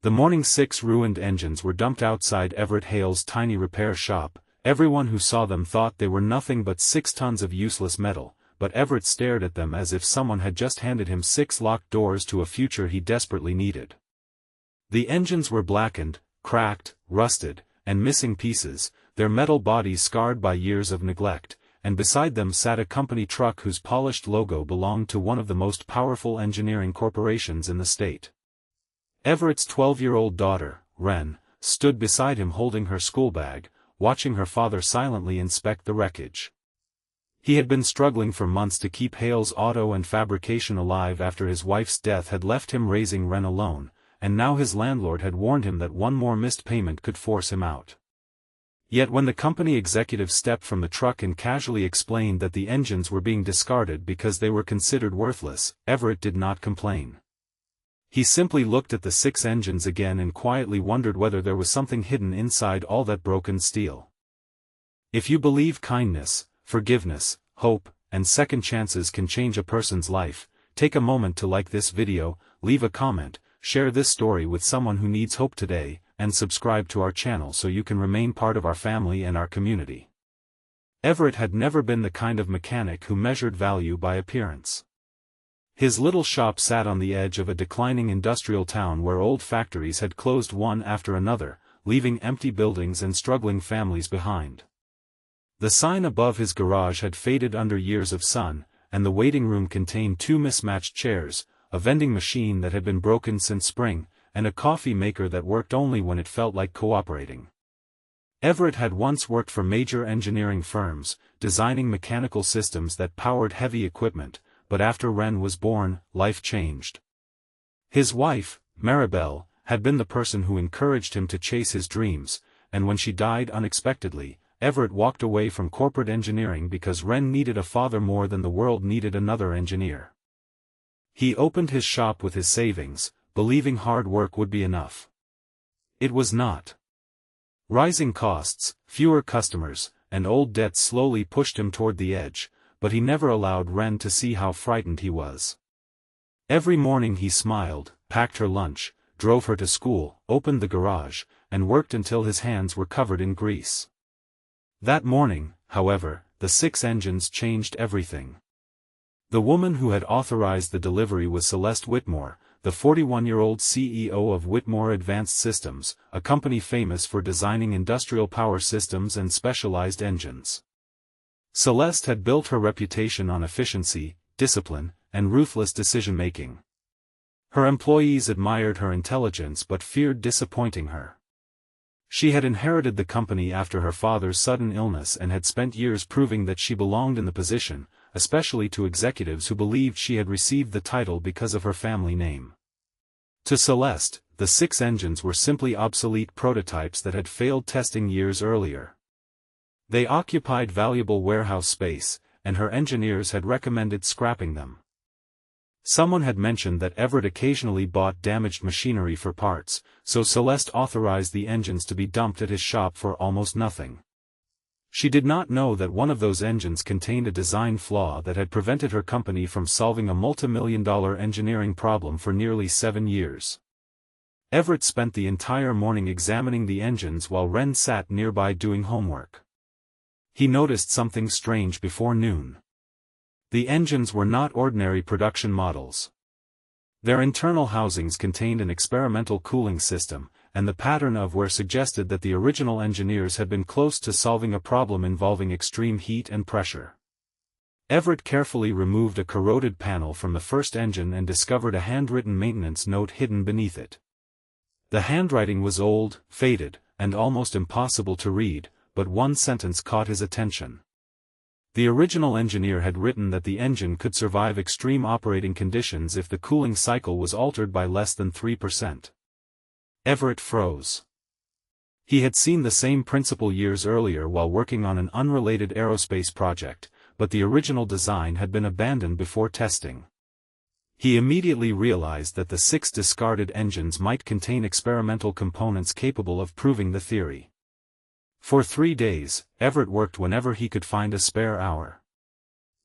The morning 6 ruined engines were dumped outside Everett Hale's tiny repair shop. Everyone who saw them thought they were nothing but 6 tons of useless metal, but Everett stared at them as if someone had just handed him 6 locked doors to a future he desperately needed. The engines were blackened, cracked, rusted, and missing pieces, their metal bodies scarred by years of neglect, and beside them sat a company truck whose polished logo belonged to one of the most powerful engineering corporations in the state. Everett's 12-year-old daughter, Wren, stood beside him holding her school bag, watching her father silently inspect the wreckage. He had been struggling for months to keep Hale's auto and fabrication alive after his wife's death had left him raising Wren alone, and now his landlord had warned him that one more missed payment could force him out. Yet when the company executive stepped from the truck and casually explained that the engines were being discarded because they were considered worthless, Everett did not complain. He simply looked at the 6 engines again and quietly wondered whether there was something hidden inside all that broken steel. If you believe kindness, forgiveness, hope, and second chances can change a person's life, take a moment to like this video, leave a comment, share this story with someone who needs hope today, and subscribe to our channel so you can remain part of our family and our community. Everett had never been the kind of mechanic who measured value by appearance. His little shop sat on the edge of a declining industrial town where old factories had closed one after another, leaving empty buildings and struggling families behind. The sign above his garage had faded under years of sun, and the waiting room contained 2 mismatched chairs, a vending machine that had been broken since spring, and a coffee maker that worked only when it felt like cooperating. Everett had once worked for major engineering firms, designing mechanical systems that powered heavy equipment, but after Wren was born, life changed. His wife, Maribel, had been the person who encouraged him to chase his dreams, and when she died unexpectedly, Everett walked away from corporate engineering because Wren needed a father more than the world needed another engineer. He opened his shop with his savings, believing hard work would be enough. It was not. Rising costs, fewer customers, and old debts slowly pushed him toward the edge, but he never allowed Wren to see how frightened he was. Every morning he smiled, packed her lunch, drove her to school, opened the garage, and worked until his hands were covered in grease. That morning, however, the 6 engines changed everything. The woman who had authorized the delivery was Celeste Whitmore, the 41-year-old CEO of Whitmore Advanced Systems, a company famous for designing industrial power systems and specialized engines. Celeste had built her reputation on efficiency, discipline, and ruthless decision-making. Her employees admired her intelligence but feared disappointing her. She had inherited the company after her father's sudden illness and had spent years proving that she belonged in the position, especially to executives who believed she had received the title because of her family name. To Celeste, the 6 engines were simply obsolete prototypes that had failed testing years earlier. They occupied valuable warehouse space, and her engineers had recommended scrapping them. Someone had mentioned that Everett occasionally bought damaged machinery for parts, so Celeste authorized the engines to be dumped at his shop for almost nothing. She did not know that one of those engines contained a design flaw that had prevented her company from solving a multi-million-dollar engineering problem for nearly 7 years. Everett spent the entire morning examining the engines while Wren sat nearby doing homework. He noticed something strange before noon. The engines were not ordinary production models. Their internal housings contained an experimental cooling system, and the pattern of wear suggested that the original engineers had been close to solving a problem involving extreme heat and pressure. Everett carefully removed a corroded panel from the first engine and discovered a handwritten maintenance note hidden beneath it. The handwriting was old, faded, and almost impossible to read, but one sentence caught his attention. The original engineer had written that the engine could survive extreme operating conditions if the cooling cycle was altered by less than 3%. Everett froze. He had seen the same principle years earlier while working on an unrelated aerospace project, but the original design had been abandoned before testing. He immediately realized that the 6 discarded engines might contain experimental components capable of proving the theory. For 3 days, Everett worked whenever he could find a spare hour.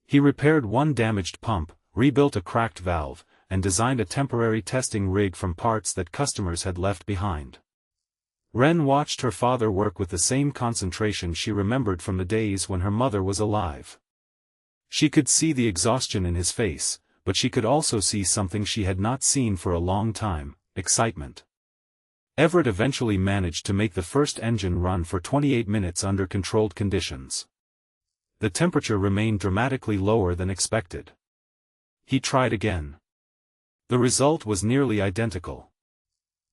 He repaired one damaged pump, rebuilt a cracked valve, and designed a temporary testing rig from parts that customers had left behind. Ren watched her father work with the same concentration she remembered from the days when her mother was alive. She could see the exhaustion in his face, but she could also see something she had not seen for a long time: excitement. Everett eventually managed to make the first engine run for 28 minutes under controlled conditions. The temperature remained dramatically lower than expected. He tried again. The result was nearly identical.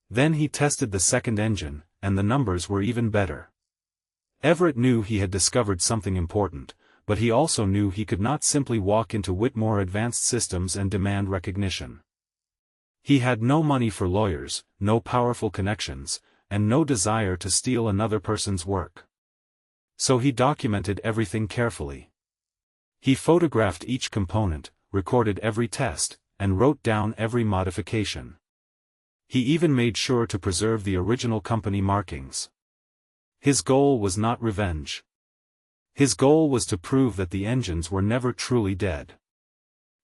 Then he tested the second engine, and the numbers were even better. Everett knew he had discovered something important, but he also knew he could not simply walk into Whitmore Advanced Systems and demand recognition. He had no money for lawyers, no powerful connections, and no desire to steal another person's work. So he documented everything carefully. He photographed each component, recorded every test, and wrote down every modification. He even made sure to preserve the original company markings. His goal was not revenge. His goal was to prove that the engines were never truly dead.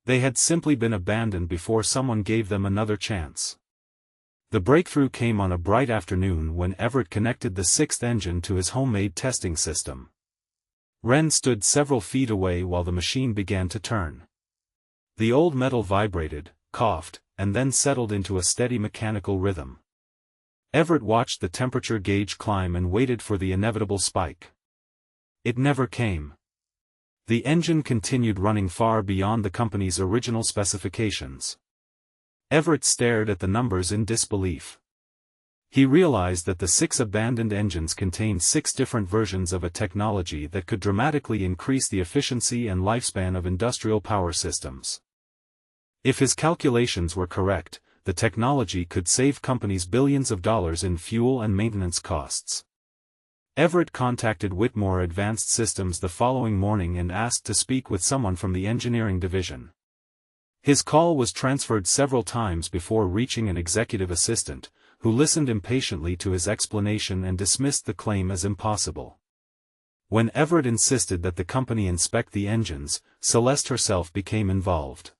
They had simply been abandoned before someone gave them another chance. The breakthrough came on a bright afternoon when Everett connected the sixth engine to his homemade testing system. Ren stood several feet away while the machine began to turn. The old metal vibrated, coughed, and then settled into a steady mechanical rhythm. Everett watched the temperature gauge climb and waited for the inevitable spike. It never came. The engine continued running far beyond the company's original specifications. Everett stared at the numbers in disbelief. He realized that the 6 abandoned engines contained 6 different versions of a technology that could dramatically increase the efficiency and lifespan of industrial power systems. If his calculations were correct, the technology could save companies billions of dollars in fuel and maintenance costs. Everett contacted Whitmore Advanced Systems the following morning and asked to speak with someone from the engineering division. His call was transferred several times before reaching an executive assistant, who listened impatiently to his explanation and dismissed the claim as impossible. When Everett insisted that the company inspect the engines, Celeste herself became involved.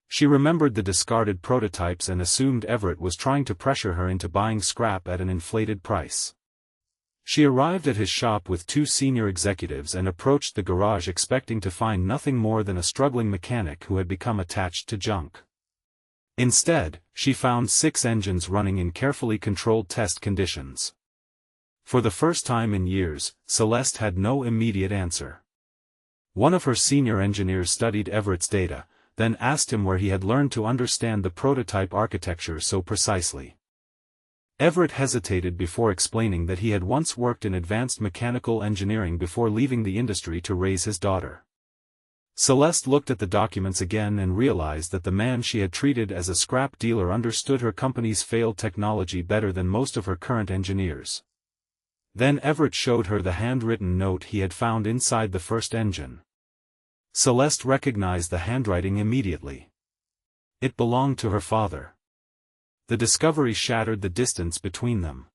She remembered the discarded prototypes and assumed Everett was trying to pressure her into buying scrap at an inflated price. She arrived at his shop with 2 senior executives and approached the garage expecting to find nothing more than a struggling mechanic who had become attached to junk. Instead, she found 6 engines running in carefully controlled test conditions. For the first time in years, Celeste had no immediate answer. One of her senior engineers studied Everett's data, then asked him where he had learned to understand the prototype architecture so precisely. Everett hesitated before explaining that he had once worked in advanced mechanical engineering before leaving the industry to raise his daughter. Celeste looked at the documents again and realized that the man she had treated as a scrap dealer understood her company's failed technology better than most of her current engineers. Then Everett showed her the handwritten note he had found inside the first engine. Celeste recognized the handwriting immediately. It belonged to her father. The discovery shattered the distance between them.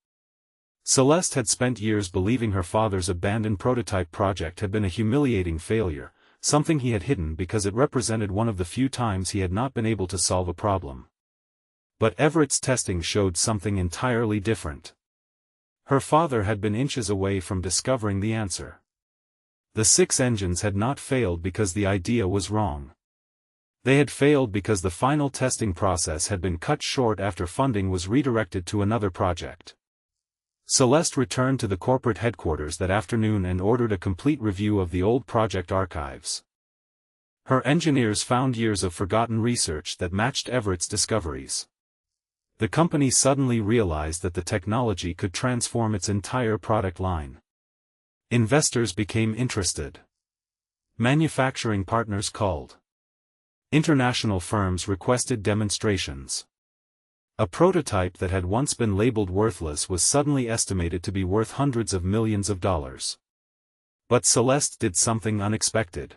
Celeste had spent years believing her father's abandoned prototype project had been a humiliating failure, something he had hidden because it represented one of the few times he had not been able to solve a problem. But Everett's testing showed something entirely different. Her father had been inches away from discovering the answer. The 6 engines had not failed because the idea was wrong. They had failed because the final testing process had been cut short after funding was redirected to another project. Celeste returned to the corporate headquarters that afternoon and ordered a complete review of the old project archives. Her engineers found years of forgotten research that matched Everett's discoveries. The company suddenly realized that the technology could transform its entire product line. Investors became interested. Manufacturing partners called. International firms requested demonstrations. A prototype that had once been labeled worthless was suddenly estimated to be worth hundreds of millions of dollars. But Celeste did something unexpected.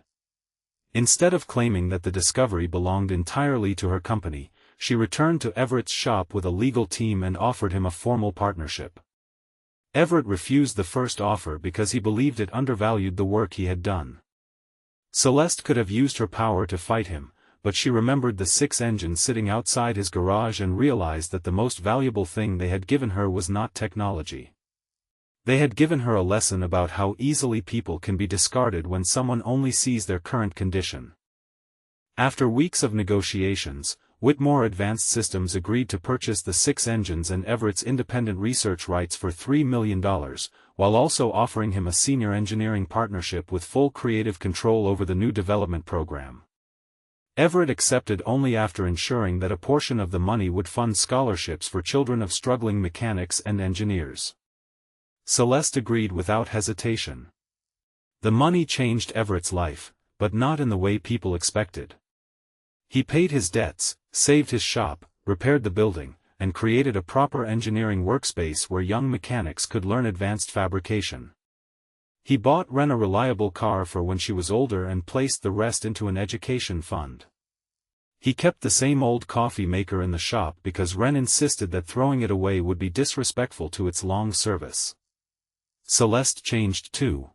Instead of claiming that the discovery belonged entirely to her company, she returned to Everett's shop with a legal team and offered him a formal partnership. Everett refused the first offer because he believed it undervalued the work he had done. Celeste could have used her power to fight him, but she remembered the 6 engines sitting outside his garage and realized that the most valuable thing they had given her was not technology. They had given her a lesson about how easily people can be discarded when someone only sees their current condition. After weeks of negotiations, Whitmore Advanced Systems agreed to purchase the 6 engines and Everett's independent research rights for $3 million, while also offering him a senior engineering partnership with full creative control over the new development program. Everett accepted only after ensuring that a portion of the money would fund scholarships for children of struggling mechanics and engineers. Celeste agreed without hesitation. The money changed Everett's life, but not in the way people expected. He paid his debts, saved his shop, repaired the building, and created a proper engineering workspace where young mechanics could learn advanced fabrication. He bought Wren a reliable car for when she was older and placed the rest into an education fund. He kept the same old coffee maker in the shop because Wren insisted that throwing it away would be disrespectful to its long service. Celeste changed too.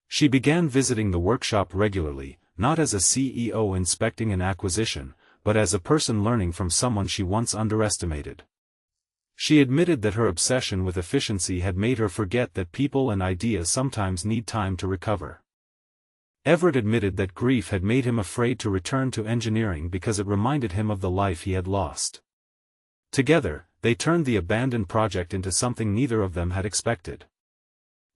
She began visiting the workshop regularly, not as a CEO inspecting an acquisition, but as a person learning from someone she once underestimated. She admitted that her obsession with efficiency had made her forget that people and ideas sometimes need time to recover. Everett admitted that grief had made him afraid to return to engineering because it reminded him of the life he had lost. Together, they turned the abandoned project into something neither of them had expected.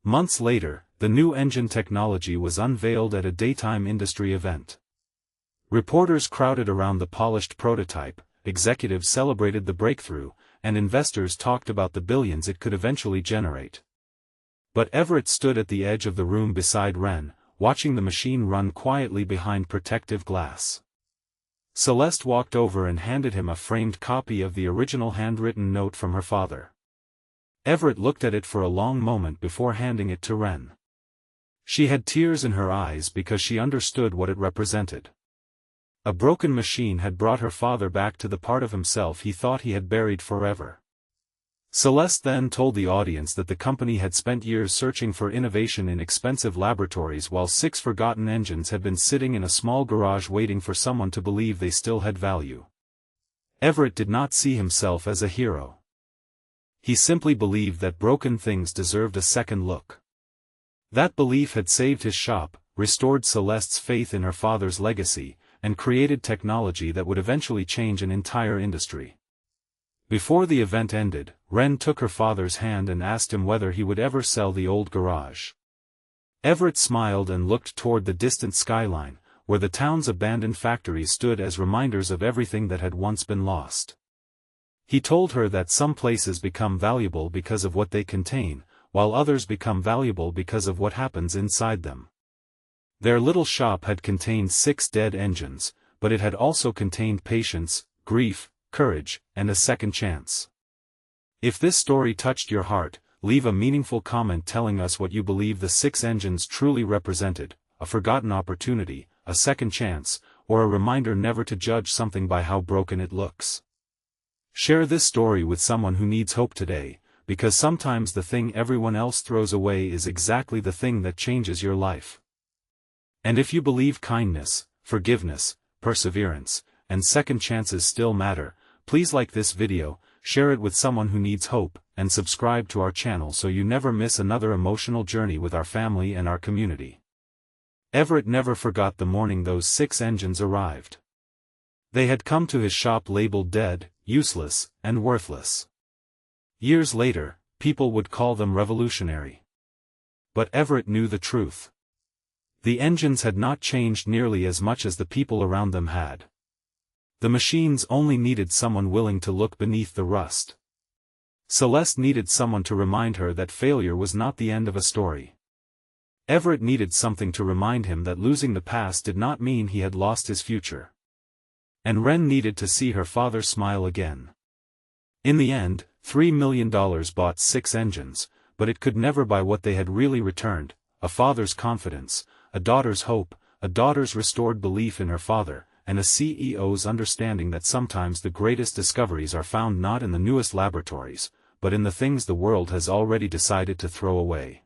Months later, the new engine technology was unveiled at a daytime industry event. Reporters crowded around the polished prototype, executives celebrated the breakthrough, and investors talked about the billions it could eventually generate. But Everett stood at the edge of the room beside Wren, watching the machine run quietly behind protective glass. Celeste walked over and handed him a framed copy of the original handwritten note from her father. Everett looked at it for a long moment before handing it to Wren. She had tears in her eyes because she understood what it represented. A broken machine had brought her father back to the part of himself he thought he had buried forever. Celeste then told the audience that the company had spent years searching for innovation in expensive laboratories while 6 forgotten engines had been sitting in a small garage waiting for someone to believe they still had value. Everett did not see himself as a hero. He simply believed that broken things deserved a second look. That belief had saved his shop, restored Celeste's faith in her father's legacy, and created technology that would eventually change an entire industry. Before the event ended, Wren took her father's hand and asked him whether he would ever sell the old garage. Everett smiled and looked toward the distant skyline, where the town's abandoned factories stood as reminders of everything that had once been lost. He told her that some places become valuable because of what they contain, while others become valuable because of what happens inside them. Their little shop had contained 6 dead engines, but it had also contained patience, grief, courage, and a second chance. If this story touched your heart, leave a meaningful comment telling us what you believe the 6 engines truly represented: a forgotten opportunity, a second chance, or a reminder never to judge something by how broken it looks. Share this story with someone who needs hope today, because sometimes the thing everyone else throws away is exactly the thing that changes your life. And if you believe kindness, forgiveness, perseverance, and second chances still matter, please like this video, share it with someone who needs hope, and subscribe to our channel so you never miss another emotional journey with our family and our community. Everett never forgot the morning those 6 engines arrived. They had come to his shop labeled dead, useless, and worthless. Years later, people would call them revolutionary. But Everett knew the truth. The engines had not changed nearly as much as the people around them had. The machines only needed someone willing to look beneath the rust. Celeste needed someone to remind her that failure was not the end of a story. Everett needed something to remind him that losing the past did not mean he had lost his future. And Wren needed to see her father smile again. In the end, $3 million bought 6 engines, but it could never buy what they had really returned: a father's confidence, a daughter's hope, a daughter's restored belief in her father, and a CEO's understanding that sometimes the greatest discoveries are found not in the newest laboratories, but in the things the world has already decided to throw away.